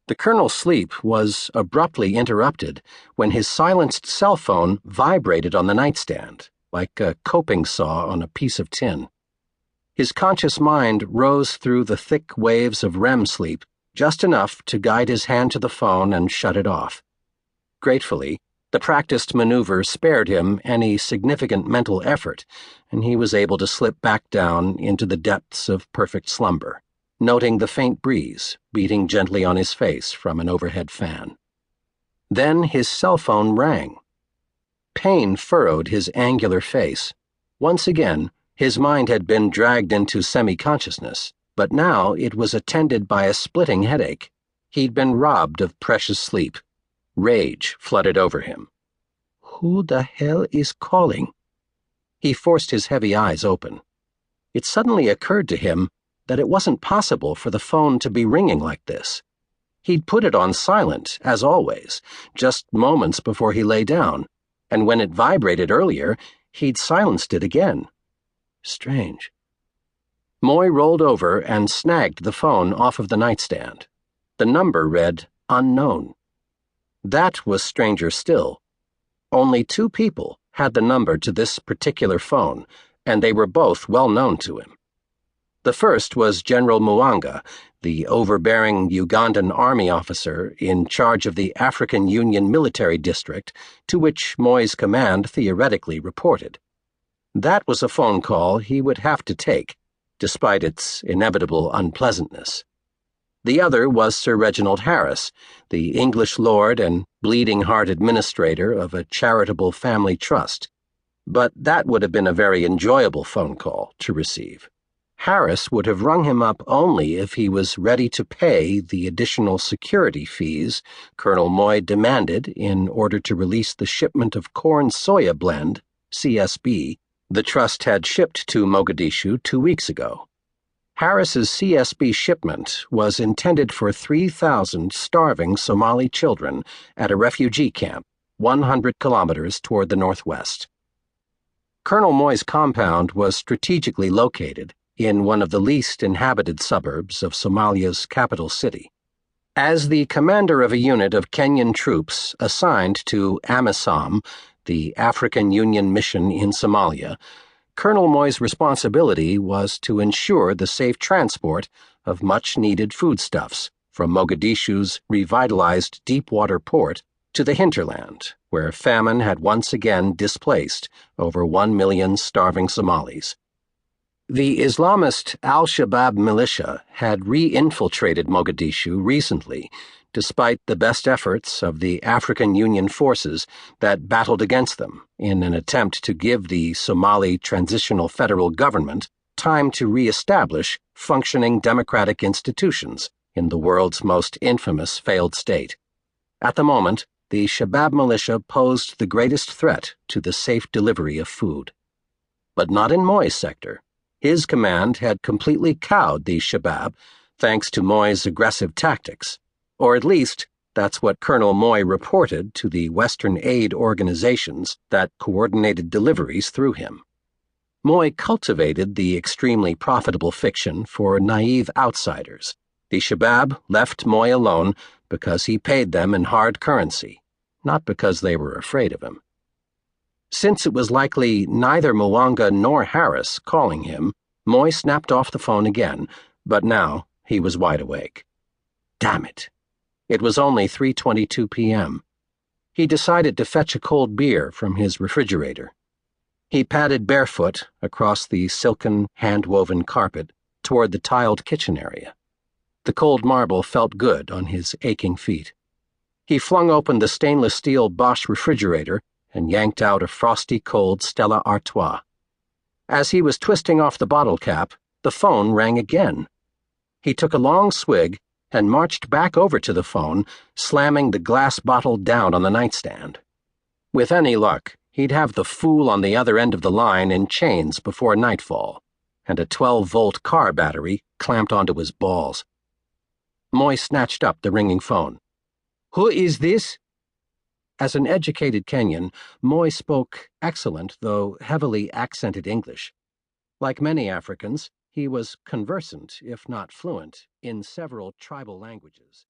The colonel's sleep was abruptly interrupted when his silenced cell phone vibrated on the nightstand, like a coping saw on a piece of tin. His conscious mind rose through the thick waves of REM sleep, just enough to guide his hand to the phone and shut it off. Gratefully, the practiced maneuver spared him any significant mental effort, and he was able to slip back down into the depths of perfect slumber, noting the faint breeze beating gently on his face from an overhead fan. Then his cell phone rang. Pain furrowed his angular face. Once again, his mind had been dragged into semi-consciousness, but now it was attended by a splitting headache. He'd been robbed of precious sleep. Rage flooded over him. Who the hell is calling? He forced his heavy eyes open. It suddenly occurred to him that it wasn't possible for the phone to be ringing like this. He'd put it on silent, as always, just moments before he lay down, and when it vibrated earlier, he'd silenced it again. Strange. Moy rolled over and snagged the phone off of the nightstand. The number read unknown. That was stranger still. Only 2 people had the number to this particular phone, and they were both well known to him. The first was General Mwanga, the overbearing Ugandan army officer in charge of the African Union Military District, to which Moy's command theoretically reported. That was a phone call he would have to take, despite its inevitable unpleasantness. The other was Sir Reginald Harris, the English lord and bleeding-heart administrator of a charitable family trust. But that would have been a very enjoyable phone call to receive. Harris would have rung him up only if he was ready to pay the additional security fees Colonel Moy demanded in order to release the shipment of corn-soya blend, CSB, the trust had shipped to Mogadishu 2 weeks ago. Harris's CSB shipment was intended for 3,000 starving Somali children at a refugee camp 100 kilometers toward the northwest. Colonel Moy's compound was strategically located in one of the least inhabited suburbs of Somalia's capital city. As the commander of a unit of Kenyan troops assigned to AMISOM, the African Union Mission in Somalia, Colonel Moy's responsibility was to ensure the safe transport of much-needed foodstuffs from Mogadishu's revitalized deep-water port to the hinterland, where famine had once again displaced over 1 million starving Somalis. The Islamist al-Shabaab militia had re-infiltrated Mogadishu recently, despite the best efforts of the African Union forces that battled against them in an attempt to give the Somali Transitional Federal Government time to re-establish functioning democratic institutions in the world's most infamous failed state. At the moment, the Shabaab militia posed the greatest threat to the safe delivery of food. But not in Moy's sector. His command had completely cowed the Shabaab thanks to Moy's aggressive tactics. Or at least, that's what Colonel Moy reported to the Western aid organizations that coordinated deliveries through him. Moy cultivated the extremely profitable fiction for naive outsiders. The Shabaab left Moy alone because he paid them in hard currency, not because they were afraid of him. Since it was likely neither Mwanga nor Harris calling him, Moy snapped off the phone again, but now he was wide awake. Damn it. It was only 3:22 p.m. He decided to fetch a cold beer from his refrigerator. He padded barefoot across the silken, hand-woven carpet toward the tiled kitchen area. The cold marble felt good on his aching feet. He flung open the stainless steel Bosch refrigerator and yanked out a frosty cold Stella Artois. As he was twisting off the bottle cap, the phone rang again. He took a long swig and marched back over to the phone, slamming the glass bottle down on the nightstand. With any luck, he'd have the fool on the other end of the line in chains before nightfall, and a 12-volt car battery clamped onto his balls. Moy snatched up the ringing phone. "Who is this?" As an educated Kenyan, Moy spoke excellent, though heavily accented English. Like many Africans, he was conversant, if not fluent, in several tribal languages.